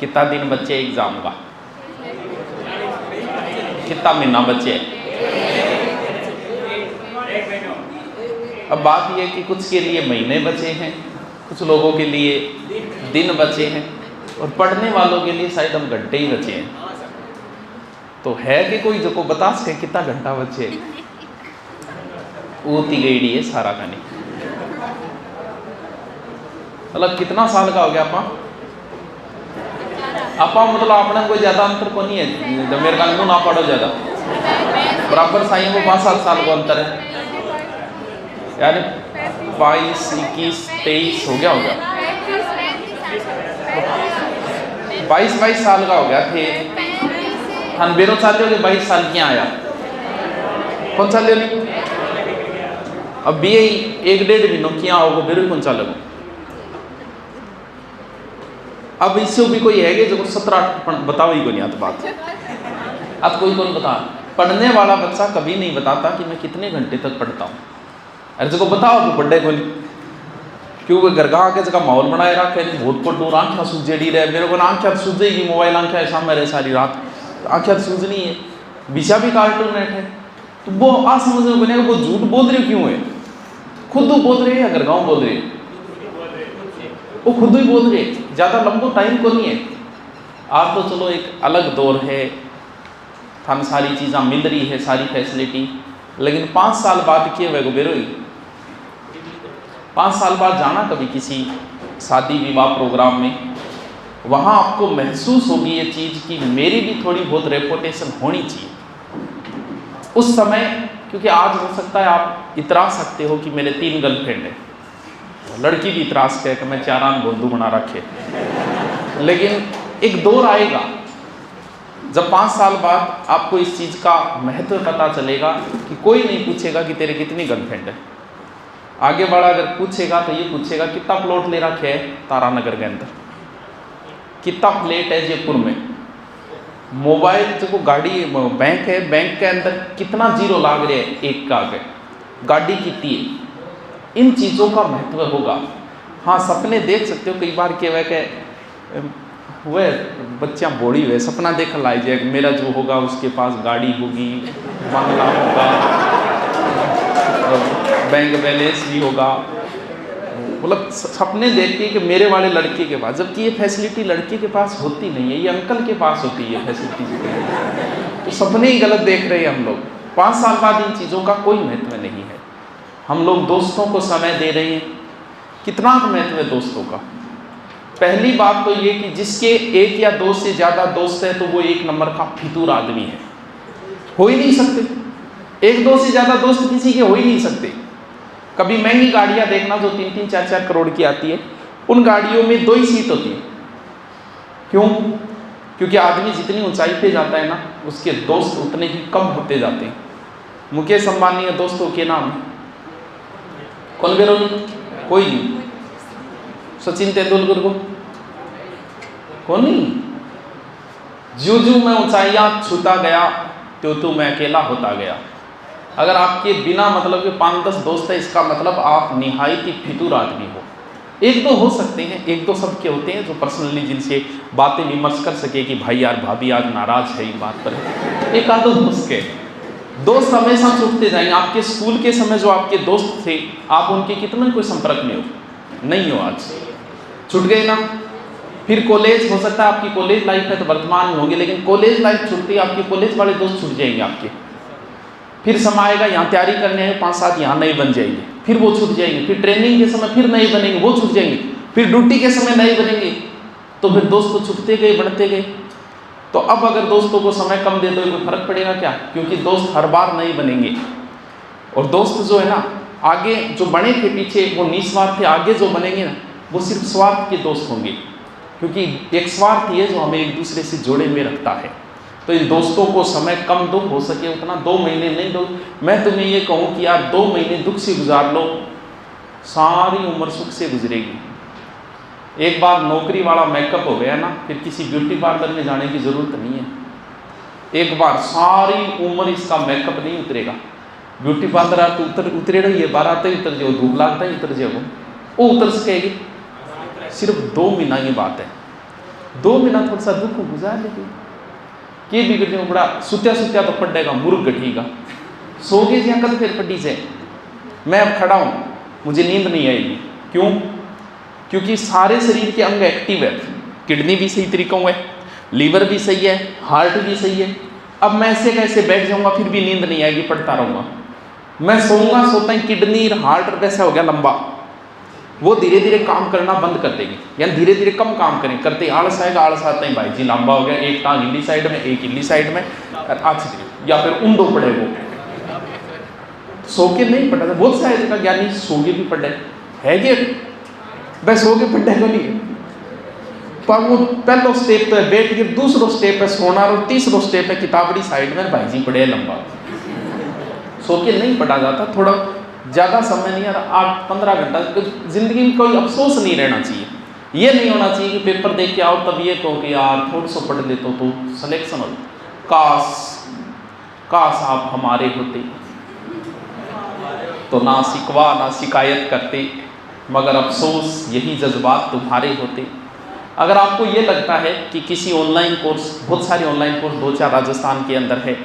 कितना दिन बच्चे एग्जाम का, कितना महीना बच्चे। अब बात यह कि कुछ के लिए महीने बचे हैं, कुछ लोगों के लिए दिन बचे हैं, और पढ़ने वालों के लिए शायद हम घंटे ही बचे हैं। तो है कि कोई जो को बता सके कितना घंटा बचे। ऊती गई है सारा खाने, मतलब कितना साल का हो गया आपा मतलब आपने कोई ज्यादा अंतर को नहीं है, जब मेरे कानून ना पढ़ो ज्यादा बराबर साइयों को 5-7 साल को अंतर है, यानी 22, 21, 23 हो गया होगा, 22 साल का हो गया थे। हम बेरो चाहते हो कि 22 साल क्या आया, कौन सा ले ली अब भी 1-1.5 महीनों क्या होगा, बेरो कौन सा लगो। अब इससे भी कोई है जो 17-18 बताओ ही को नहीं आता बात, अब कोई कौन बता। पढ़ने वाला बच्चा कभी नहीं बताता कि मैं कितने घंटे तक पढ़ता हूँ। अरे जो बताओ तो पढ़े को नहीं, क्योंकि घर का आके जगह माहौल बनाए रखे, बहुत को दूर आँखें सूझेड़ी रहे, मेरे को आँखें सूझेगी, मोबाइल आँखें सामने रहे सारी रात, आँखें सूझनी है, विषा भी कार्टून नेट है, तो वो आ समझ में बनेगा वो झूठ बोल रहे क्यों है, खुद बोल रहे हैं या घर गाँव बोल रहे हैं, वो खुद ही बोल रहे, ज़्यादा लंबो टाइम को नहीं है। आज तो चलो एक अलग दौर है, हम सारी चीज़ें मिल रही है, सारी फैसिलिटी, लेकिन 5 साल बाद किए हुए बेरो ही 5 साल बाद जाना कभी किसी शादी विवाह प्रोग्राम में, वहाँ आपको महसूस होगी ये चीज़ कि मेरी भी थोड़ी बहुत रेपुटेशन होनी चाहिए उस समय। क्योंकि आज हो सकता है आप इतरा सकते हो कि मेरे 3 गर्लफ्रेंड हैं, लड़की भी इतराज कहे कि मैं 4 बोंदू बना रखे, लेकिन एक दौर आएगा जब 5 साल बाद आपको इस चीज़ का महत्व पता चलेगा कि कोई नहीं पूछेगा कि तेरे कितनी गर्लफ्रेंड है। आगे बढ़ा अगर पूछेगा तो ये पूछेगा कितना प्लॉट ले रखे है तारानगर के अंदर, कितना फ्लैट है जयपुर में, मोबाइल जो गाड़ी बैंक है, बैंक के अंदर कितना जीरो लाग रहे हैं एक का आगे, गाड़ी कितनी है। इन चीज़ों का महत्व होगा। हाँ, सपने देख सकते हो, कई बार के वह बच्चियाँ बोड़ी हुए सपना देख लाई जाए मेरा जो होगा उसके पास गाड़ी होगी, बंगला होगा, बैंक बैलेंस भी होगा, मतलब सपने देखती है कि मेरे वाले लड़के के पास, जबकि ये फैसिलिटी लड़के के पास होती नहीं है, ये अंकल के पास होती है फैसिलिटी। तो सपने ही गलत देख रहे हैं हम लोग। 5 साल बाद इन चीज़ों का कोई महत्व नहीं है। हम लोग दोस्तों को समय दे रहे हैं, कितना महत्व है दोस्तों का। पहली बात तो ये कि जिसके 1 या 2 से ज़्यादा दोस्त है तो वो 1 नंबर का फितूर आदमी है, हो ही नहीं सकते। 1-2 से ज़्यादा दोस्त किसी के हो ही नहीं सकते। कभी महंगी गाड़ियाँ देखना जो 3-3, 4-4 करोड़ की आती है, उन गाड़ियों में 2 ही सीट होती है। क्यों? क्योंकि आदमी जितनी ऊंचाई पे जाता है ना, उसके दोस्त उतने ही कम होते जाते हैं। मुकेश अंबानी के दोस्तों के नाम कौन बेरो? कोई नहीं। सचिन तेंदुलकर को कौन नहीं। जो मैं ऊंचाइयां छूता गया तो मैं अकेला होता गया। अगर आपके बिना मतलब के 5-10 दोस्त है, इसका मतलब आप निहायत ही फितूर आदमी हो। 1-2 हो सकते हैं, 1-2 सबके होते हैं जो पर्सनली जिनसे बातें विमर्श कर सके कि भाई यार भाभी आज नाराज है इस बात पर, 1-2 दोस्त के। दोस्त हमेशा छूटते जाएंगे। आपके स्कूल के समय जो आपके दोस्त थे, आप उनके कितने कोई संपर्क में हो? नहीं हो, आज छूट गए ना। फिर कॉलेज, हो सकता है आपकी कॉलेज लाइफ है तो वर्तमान में होंगे, लेकिन कॉलेज लाइफ छूटती है, आपके कॉलेज वाले दोस्त छूट जाएंगे आपके। फिर समय आएगा, यहाँ तैयारी करने हैं 5-7 यहाँ नए बन जाएंगे, फिर वो छूट जाएंगे। फिर ट्रेनिंग के समय फिर नए बनेंगे, वो छूट जाएंगे। फिर ड्यूटी के समय नए बनेंगे, तो फिर दोस्त तो छूटते गए, बढ़ते गए। तो अब अगर दोस्तों को समय कम दे दो, कोई फर्क पड़ेगा क्या? क्योंकि दोस्त हर बार नहीं बनेंगे। और दोस्त जो है ना, आगे जो बने थे पीछे वो निस्वार्थ थे, आगे जो बनेंगे ना वो सिर्फ स्वार्थ के दोस्त होंगे। क्योंकि एक स्वार्थ ही है जो हमें एक दूसरे से जोड़े हुए रखता है। तो इन दोस्तों को समय कम दो, हो सके उतना। 2 महीने नहीं दो। मैं तुम्हें ये कहूँ कि यार 2 महीने दुख से गुजार लो, सारी उम्र सुख से गुजरेगी। एक बार नौकरी वाला मेकअप हो गया ना, फिर किसी ब्यूटी पार्लर में जाने की ज़रूरत नहीं है। एक बार सारी उम्र इसका मेकअप नहीं उतरेगा। ब्यूटी पार्लर तो उतरेगा, ये बारात उतर जाओ, धूप लागता है उतर जाओ, वो उतर सकेगी। सिर्फ 2 महीना की बात है। 2 महीना थोड़ा सा दुख गुजार लेते के बिगड़ने बड़ा सुत्या सुत्या तो पड़ेगा मुर्ग गठेगा सो गए जी कल फिर पड़ी से मैं अब खड़ा हूँ मुझे नींद नहीं आएगी। क्यों? क्योंकि सारे शरीर के अंग एक्टिव है, किडनी भी सही तरीकों है, लीवर भी सही है, हार्ट भी सही है। अब मैं ऐसे कैसे बैठ जाऊंगा फिर भी नींद नहीं आएगी, पढ़ता रहूंगा। मैं सोऊंगा सोता ही किडनी हार्ट कैसा हो गया लंबा, वो धीरे धीरे काम करना बंद कर देगी, यानी धीरे धीरे कम काम करें। करते आलस आएगा, आलस आता ही भाई जी लंबा हो गया, एक टांग इली साइड में एक इली साइड में, या फिर ऊंडो पड़े वो सो के नहीं पढ़ा था। बहुत सारे का ज्ञानी सो के भी पढ़े है कि वह सो के पढ़े को नहीं, पर वो पहलो स्टेप तो है बैठ के, दूसरो स्टेप है सोना, और तीसरो स्टेप है किताबड़ी साइड में भाई जी पढ़े लंबा। सो के नहीं पढ़ा जाता, थोड़ा ज़्यादा समय नहीं, यार 8-15 घंटा जिंदगी में कोई अफसोस नहीं रहना चाहिए। ये नहीं होना चाहिए कि पेपर देख के आओ तब ये कहो कि यार थोड़ा सा पढ़ ले तो सिलेक्शन हो। काश आप हमारे होते तो ना शिकवा ना शिकायत करते, मगर अफसोस यही जज्बात तुम्हारे होते। अगर आपको ये लगता है कि किसी ऑनलाइन कोर्स, बहुत सारे ऑनलाइन कोर्स 2-4 राजस्थान के अंदर है,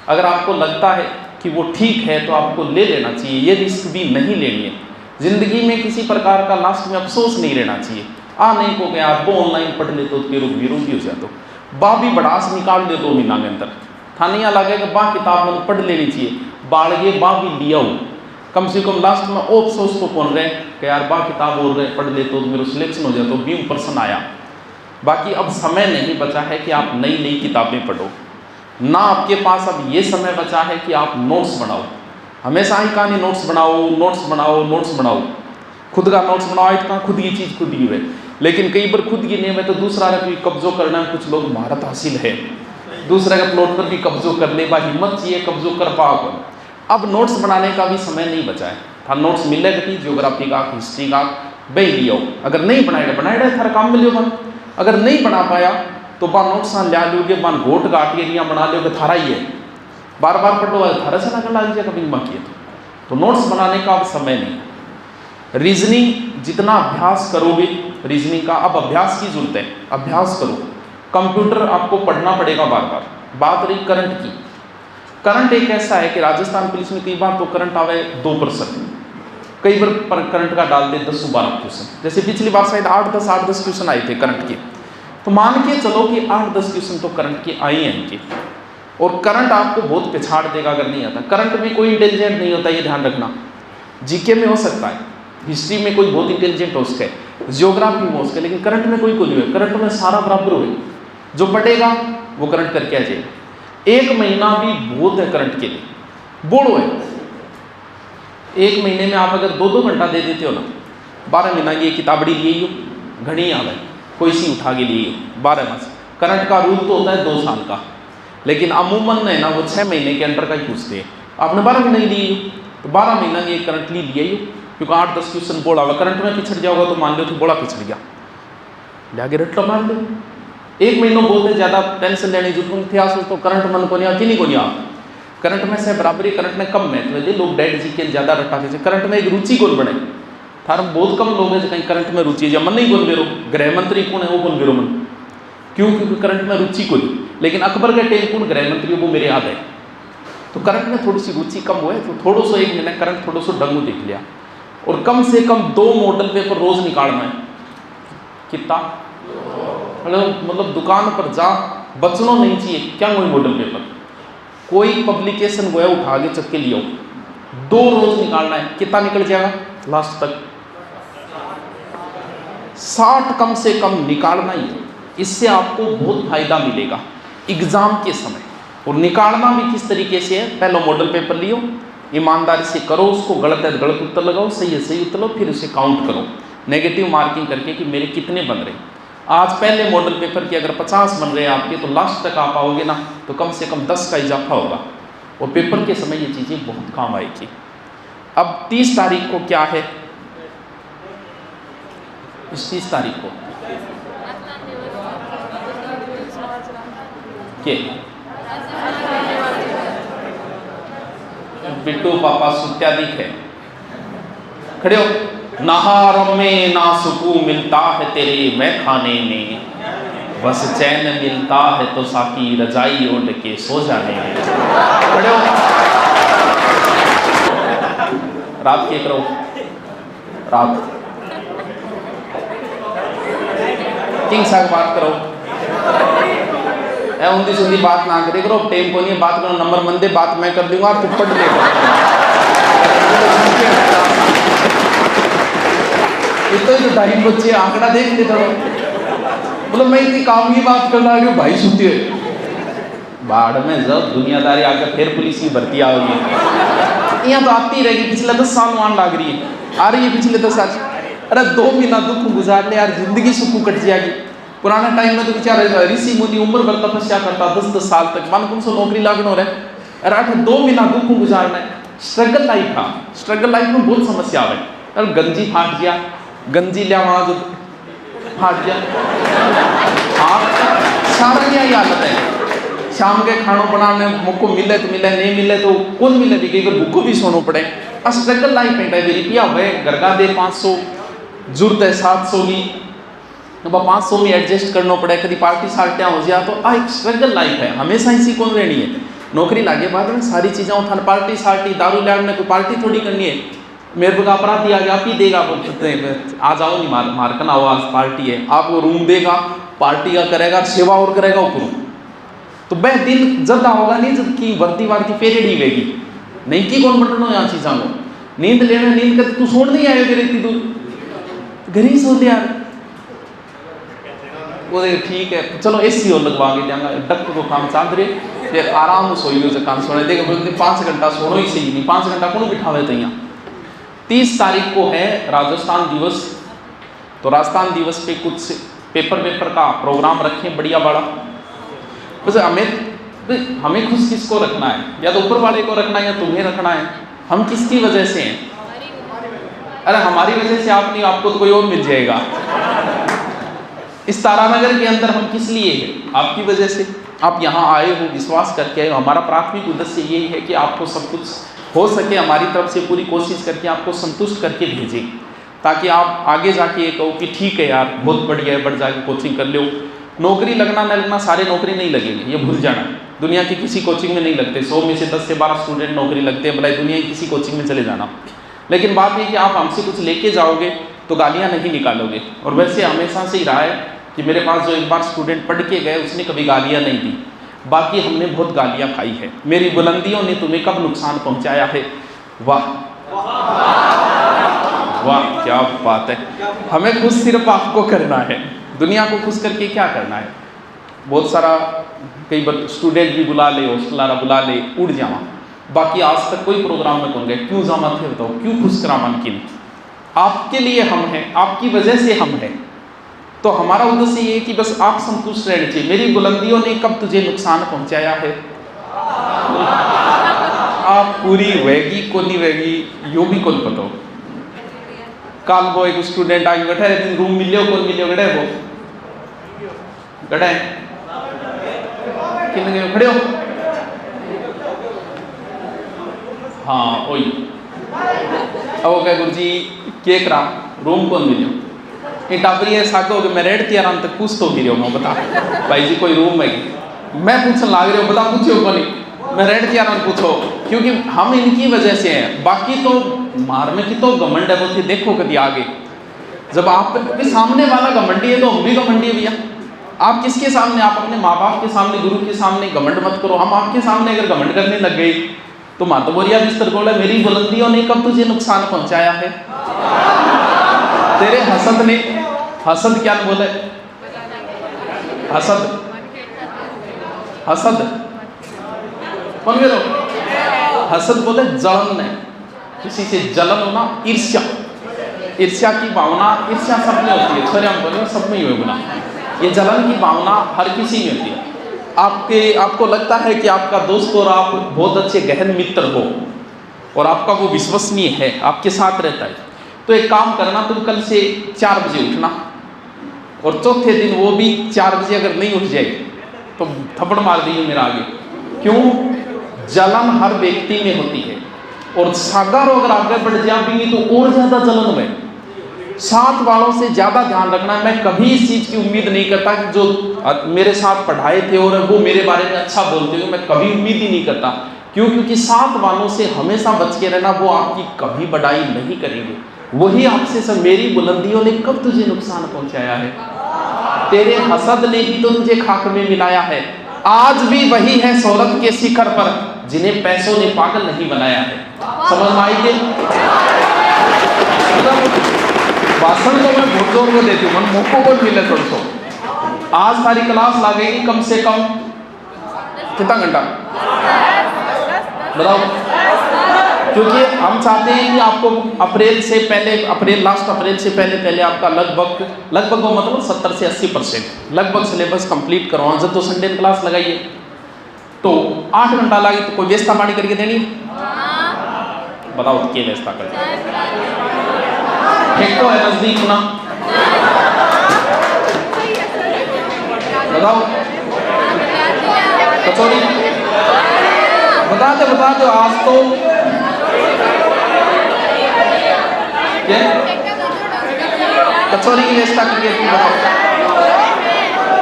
अगर आपको लगता है कि वो ठीक है तो आपको ले लेना चाहिए, ये रिस्क भी नहीं लेनी है। ज़िंदगी में किसी प्रकार का लास्ट में अफसोस नहीं रहना चाहिए। नहीं को गया आप वो ऑनलाइन पढ़ ले तो रोगी हो जाते बा भी बड़ास निकाल दे 2 महीना के अंदर, थानिया लगे कि बा किताब में पढ़ लेनी चाहिए, बाढ़ बा भी लिया हो, कम से कम लास्ट में ओ अफसोस तो कौन रहे कि यार बा किताब और रहे पढ़ ले तो मेरा सिलेक्शन हो जाए तो 20% आया। बाकी अब समय नहीं बचा है कि आप नई नई किताबें पढ़ो, ना आपके पास अब ये समय बचा है कि आप नोट्स बनाओ। हमेशा ही कहानी नोट्स बनाओ नोट्स बनाओ नोट्स बनाओ, खुद का नोट्स बनाओ, इतना खुद की चीज़ खुद ही है। लेकिन कई बार खुद की नहीं है तो दूसरा का भी कब्जो करना, कुछ लोग महारत हासिल है, दूसरे का प्लॉट पर भी कब्जो कर ले, बा हिम्मत चाहिए कब्जो कर पाओ। अब नोट्स बनाने का भी समय नहीं बचा है, था नोट्स मिलेगा कि ज्योग्राफी का हिस्ट्री का बह लियो, अगर नहीं बनाएगा थारा काम मिलियो बन, अगर नहीं बना पाया तो बा नोट्स ल्या लोगे, बा घोट गाट एरिया बना लोगे, थारा ही है, बार बार पढ़ो थारा से ना कर लाग जाएगा बिंग बाकी तो नोट्स बनाने का अब समय नहीं। रीजनिंग जितना अभ्यास करोगे, रीजनिंग का अब अभ्यास की जरूरत है, अभ्यास करो। कंप्यूटर आपको पढ़ना पड़ेगा बार बार। बात रही करंट की, करंट एक ऐसा है कि राजस्थान पुलिस में कई बार तो करंट आवे 2%, कई बार करंट का डाल दे 10-12 क्वेश्चन। जैसे पिछली बार शायद 8-10 क्वेश्चन आए थे करंट के, तो मान के चलो कि 8-10 क्वेश्चन तो करंट के आए हैं इनके, और करंट आपको बहुत पिछाड़ देगा अगर नहीं आता। करंट में कोई इंटेलिजेंट नहीं होता, ये ध्यान रखना। जीके में हो सकता है, हिस्ट्री में कोई बहुत इंटेलिजेंट हो सकता है, जियोग्राफी में हो सकता है, लेकिन करंट में कोई नहीं है। करंट में सारा बराबर हुए, जो पढ़ेगा वो करंट करके आ जाएगा। 1 महीना भी बहुत है करंट के लिए, बोलो है। 1 महीने में आप अगर 2-2 घंटा दे देते हो ना, 12 महीना की किताबड़ी लिए हो, घड़ी आ गई कोई सी उठा के लिए 12 मास। करंट का रूल तो होता है 2 साल का, लेकिन अमूमन है ना वो 6 महीने के अंदर का ही पूछते हैं। आपने 12 महीने लिए तो 12 महीना की एक करंट लिए ही, क्योंकि 8-10 क्वेश्चन बोला हुआ, करंट में पिछड़ जाओगा तो मान लो तो बोला पिछड़ गया, लिया रट्टा मार लो। 1 महीनों बोलते ज़्यादा टेंशन लेने की जरूरत इतिहास तो करंट मन को नहीं किन्हीं को नहीं आ। करंट में से बराबरी, करंट में कम महत्व है, लोग डेड जी के ज़्यादा रट्टा के करंट में एक रुचि कौन बने, थार बहुत कम लोग हैं जो कहीं करंट में रुचि है, जब मन नहीं बोल बेरो गृह मंत्री कौन है वो बोल बेरो मन, क्यों? क्योंकि करंट में रुचि को नहीं। लेकिन अकबर के टाइम कौन गृह मंत्री वो मेरे याद है, तो करंट में थोड़ी सी रुचि कम हुआ है, तो थोड़ा सा 1 महीना करंट थोड़ा सा डंगू देख लिया, और कम से कम 2 मॉडल पेपर रोज निकालना है। कितना मतलब दुकान पर जा बचना नहीं चाहिए, क्या कोई मॉडल पेपर, कोई पब्लिकेशन गोया उठा के चक्के लियो, 2 रोज निकालना है। कितना निकल जाएगा लास्ट तक? 60 कम से कम निकालना ही है। इससे आपको बहुत फायदा मिलेगा एग्जाम के समय। और निकालना भी किस तरीके से है, पहले मॉडल पेपर लियो, ईमानदारी से करो उसको, गलत है गलत उत्तर लगाओ, सही है सही उत्तर लो, फिर उसे काउंट करो नेगेटिव मार्किंग करके कि मेरे कितने बन रहे। आज पहले मॉडल पेपर के अगर 50 बन रहे हैं आपके, तो लास्ट तक आप आओगे ना तो कम से कम 10 का इजाफा होगा, और पेपर के समय ये चीज़ें बहुत काम आएगी। अब 30 तारीख को क्या है, इस 30 तारीख को के बिट्टू पापा सुत्यादिक है, खड़े हो। नहार में ना सुकून मिलता है तेरे मैं खाने में, बस चैन मिलता है तो साकी रजाई ओढ़ के सो जाने दे। खड़े हो, रात के करो, रात किंग साग बात करो, ए ऊंधी सूंधी बात ना करे करो, टेम को नहीं बात करो, नंबर मंदे बात मैं कर दूंगा, तुप्पड़ ले तो ढाई बच्चे आंकड़ा देख ले थोड़ा, मतलब मैं इतनी काम की बात कर रहा हूँ भाई सुनती है बाढ़ में जब दुनियादारी आकर फिर पुलिस की भर्ती आ गई, यहाँ तो आती रहेगी, पिछले 10 साल मान लग रही है, आ रही है पिछले 10 साल। अरे 2 महीना दुख गुजार ले यार, जिंदगी सुकू कट जाएगी। पुराना टाइम में तो बेचारा ऋषि मुनि उम्र भर तपस्या करता 10-10 साल तक, मन कौन सा नौकरी लागन हो रहा है। अरे 2 महीना दुख गुजारना है, स्ट्रगल लाइफ था, स्ट्रगल लाइफ में बहुत समस्या है। अरे गंजी फाट गया, गंजी लिया वहाँ जो फाट गया, हाँ सारा यही हालत है। शाम के खानों बनाने मुझको मिले तो मिले, नहीं मिले तो कौन मिले भी, कई बार भूखो भी सोना पड़े। स्ट्रगल लाइफ है मेरी पिया हुए, घर का दे 500 जरूरत है 700 की, अब 500 में एडजस्ट करना पड़े, कभी पार्टी सार्टियाँ हो जाए, तो एक स्ट्रगल लाइफ है, हमेशा इसी कौन रहनी है। नौकरी लागे बाद में सारी चीज़ें उठाने, पार्टी सार्टी दारू लैंड में कोई पार्टी थोड़ी करनी है, मेरे को अपराधी आ गया आप ही देगा, आ जाओ नहीं मारकन आओ आज पार्टी है, आपको रूम देगा, पार्टी का करेगा, सेवा और करेगा ऊपर, तो वह दिन जब होगा नहीं जब की वर्दी वार्ती पीरियड ही वेगी नहीं की कौन बटनो यहाँ चीज़ों को नींद लेना, नींद करते तू सोन नहीं आए फिर इतनी दूर घर ही सो ले यार, वो ठीक है चलो एसी और लगवा के देंगे, डक को काम चाह रहे फिर आराम सोई हो काम सोने देगा, 5 घंटा सोनो ही सही नहीं, 5 घंटा कौन बिठावे तो यहाँ। 30 तारीख को है राजस्थान दिवस, तो राजस्थान दिवस पे कुछ पेपर का प्रोग्राम रखें बढ़िया बड़ा, बस हमें खुश किसको रखना है, या तो ऊपर वाले को रखना है या तुम्हें रखना है, हम किसकी वजह से हैं। अरे हमारी वजह से आप नहीं, आपको तो कोई और मिल जाएगा। इस तारानगर के अंदर हम किस लिए हैं, आपकी वजह से आप यहाँ आए हो, विश्वास करके आए हो। हमारा प्राथमिक उद्देश्य यही है कि आपको सब कुछ हो सके हमारी तरफ से पूरी कोशिश करके आपको संतुष्ट करके भेजें, ताकि आप आगे जाके ये कहो कि ठीक है यार बहुत बढ़िया है, बढ़ जाके कोचिंग कर लो। नौकरी लगना न लगना, सारे नौकरी नहीं लगेंगे, ये भूल जाना। दुनिया की किसी कोचिंग में नहीं लगते, 100 में से 10 से 12 स्टूडेंट नौकरी लगते हैं, भला दुनिया की किसी कोचिंग में चले जाना। लेकिन बात ये कि आप हमसे कुछ लेके जाओगे तो गालियाँ नहीं निकालोगे। और वैसे हमेशा से ही रहा है कि मेरे पास जो एक बार स्टूडेंट पढ़ के गए उसने कभी गालियाँ नहीं दी, बाकी हमने बहुत गालियाँ खाई है। मेरी बुलंदियों ने तुम्हें कब नुकसान पहुँचाया है, वाह वाह क्या बात है। हमें खुश सिर्फ आपको करना है, दुनिया को खुश करके क्या करना है। बहुत सारा कई बार स्टूडेंट भी बुला ले, हॉस्टलारा बुला ले, उड़ जावा, बाकी आज तक कोई प्रोग्राम में कौन गए, क्यों जामा थे बताओ, क्यों खुश करा मन की। आपके लिए हम हैं, आपकी वजह से हम हैं, तो हमारा उद्देश्य ये है कि बस आप संतुष्ट रहने चाहिए। मेरी बुलंदियों ने कब तुझे नुकसान पहुंचाया है, आप पूरी वेगी को नहीं वेगी यो भी कौन पता। काल वो एक स्टूडेंट आगे बैठा है, रूम मिलियो कौन मिलियो गड़े वो गड़े किन खड़े हो, हाँ वही। अब वो कहे गुरुजी के करा रूम कौन मिलियो, ये टापरी है साको कि मैं रेड थी आराम तक पूछ तो भी रहा हूँ, बता भाई जी कोई रूम है, मैं पूछने लाग रही हूँ, बता पूछो को नहीं, मैं रेड थी आराम पूछो, क्योंकि हम इनकी वजह से हैं। बाकी तो मार में की तो घमंड है वो थी, देखो कभी आगे जब आप सामने वाला घमंडी है तो हम भी घमंडी है भैया। आप किसके सामने, आप अपने माँ बाप के सामने, गुरु के सामने घमंड मत करो। हम आपके सामने अगर घमंड करने लग गए तो माता बोरिया बिस्तर बोला मेरी बुलंदियों ने कब तुझे नुकसान पहुंचाया है, तेरे हसद ने, हसद क्या बोले, हसद हसद कौन बोलो, हसद बोले जलन है, किसी से जलन होना, ईर्ष्या, ईर्ष्या की भावना, ईर्ष्या सब में होती है, सॉरी हम बोले सब में ही होगा ना, ये जलन की भावना हर किसी में होती है। आपको लगता है कि आपका दोस्त और आप बहुत अच्छे गहन मित्र हो और आपका वो विश्वसनीय है, आपके साथ रहता है, तो एक काम करना, तुम कल से 4 बजे उठना और चौथे दिन वो भी 4 बजे अगर नहीं उठ जाए तो थप्पड़ मार दीजिए मेरा आगे। क्यों, जलन हर व्यक्ति में होती है और सागर अगर आगे बढ़ जाएंगे तो और ज्यादा जलन में। साथ वालों से ज़्यादा ध्यान रखना है। मैं कभी इस चीज़ की उम्मीद नहीं करता कि जो मेरे साथ पढ़ाए थे और वो मेरे बारे में अच्छा बोलते हो, मैं कभी उम्मीद ही नहीं करता। क्यों? क्योंकि साथ वालों से हमेशा बच के रहना, वो आपकी कभी बड़ाई नहीं करेंगे। वही आपसे सब, मेरी बुलंदियों ने कब तुझे नुकसान पहुंचाया है, तेरे हसद ने ही तो तुझे खाक में मिलाया है। आज भी वही है शोहरत के शिखर पर, जिन्हें पैसों ने पागल नहीं बनाया है। समझ में आई के भाषण तो मैं बहुत जोर को देती हूँ, मौकों को मिले थोड़ा। आज सारी क्लास लगेगी कम से कम कितना घंटा बताओ? क्योंकि हम चाहते हैं कि आपको अप्रैल से पहले, लास्ट अप्रैल से पहले आपका लगभग वो मतलब 70 से 80% लगभग सिलेबस कंप्लीट करवाओ। जब तो संडे क्लास लगाइए तो 8 घंटा लगे, तो कोई व्यवस्था पानी करके देनी बताओ, क्या व्यवस्था कर एक तो है नजदीक ना बताओ, कचौड़ी बता दो आज तो क्या कचौरी की व्यवस्था करके तुम बताओ।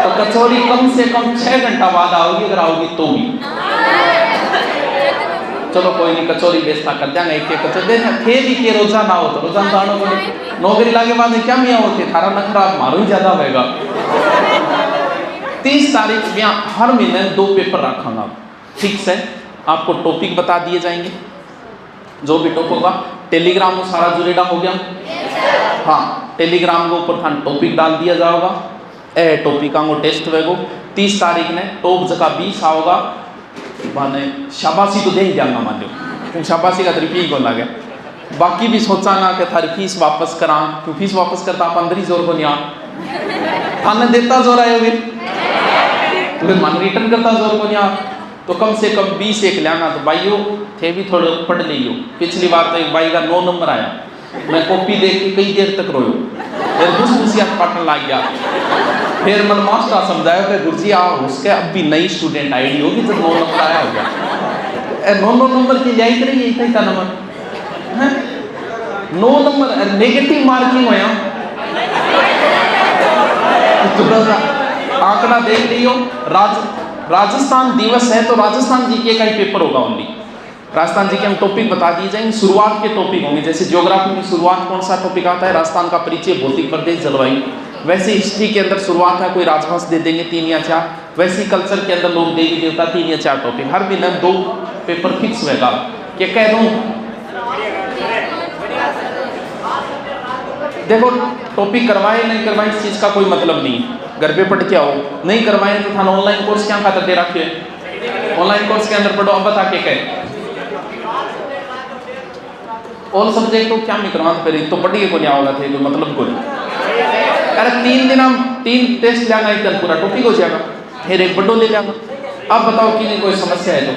तो कचौरी कम से कम 6 घंटा बाद आओगी, अगर आओगी तो भी चलो कोई नहीं, कचौरी व्यवस्था कर देंगे। एक कचौरी थे भी के रोजाना हो तो रोजाना दानों को नौकरी लागे बाद में क्या मियाँ होते, थारा नखरा मारो ही ज्यादा होगा। 30 तारीख में हर महीने 2 पेपर रखूंगा, ठीक है? आपको टॉपिक बता दिए जाएंगे, जो भी टॉपिक होगा। टेलीग्राम में सारा जुड़ेगा हो गया, हाँ टेलीग्राम के ऊपर थान टॉपिक डाल दिया जाएगा। टॉपिक को टेस्ट होगा 30 तारीख ने, टॉप जगह 20 आओगा। माने शाबाशी तो दे ही जाऊंगा, मान लो क्योंकि शाबाशी का तरीका ही बोला गया। बाकी भी सोचा ना कि थारी फीस वापस करा, क्यों फीस वापस करता आप अंदर ही जोर को नहीं आ, थाने देता जोर आयो भी तो फिर मन रिटर्न करता जोर को नहीं आ। तो कम से कम 20 एक लाना। तो भाइयों थे भी थोड़े पढ़ लियो। पिछली बार तो एक भाई का 9 नंबर आया, मैं कॉपी देख के कई देर तक रोयो, फिर घुस पाटन लग गया। फिर मन मास्टर समझाया कि गुरुजी आओ, उसके अब भी नई स्टूडेंट आईडी होगी तो 9 नंबर आया होगा। 9 नंबर की लियाई करेंगे, यही था नंबर 9 नंबर नेगेटिव मार्किंग होया। थोड़ा सा आंकड़ा देख लियो। राजस्थान दिवस है तो राजस्थान जीके का ही पेपर होगा ओनली। राजस्थान जीके हम टॉपिक बता दिए जाएंगे, शुरुआत के टॉपिक होंगे। जैसे ज्योग्राफी में शुरुआत कौन सा टॉपिक आता है, राजस्थान का परिचय, भौतिक प्रदेश, जलवायु। वैसे हिस्ट्री के अंदर शुरुआत है कोई राजवंश दे देंगे 3 या 4। वैसे कल्चर के अंदर लोग देवी देवता 3 या 4 टॉपिक। हर महीने 2 पेपर फिक्स होगा। क्या कह दूँ? देखो टॉपिक करवाए नहीं करवाए इस चीज़ का कोई मतलब नहीं, घर पे पढ़ के आओ। नहीं करवाए तो थाना ऑनलाइन कोर्स क्या खाता दे रखे, ऑनलाइन कोर्स के अंदर पढ़ो। अब बता के कहे ऑल सब्जेक्ट को क्या नहीं करवाते, फिर तो पढ़िए को नहीं आओगा थे, कोई मतलब को नहीं। अरे 3 दिन हम 3 टेस्ट लेंगे, एक दिन पूरा टॉपिक हो जाएगा, फिर एक बड्डो ले लेंगे। अब बताओ कि नहीं कोई समस्या है तो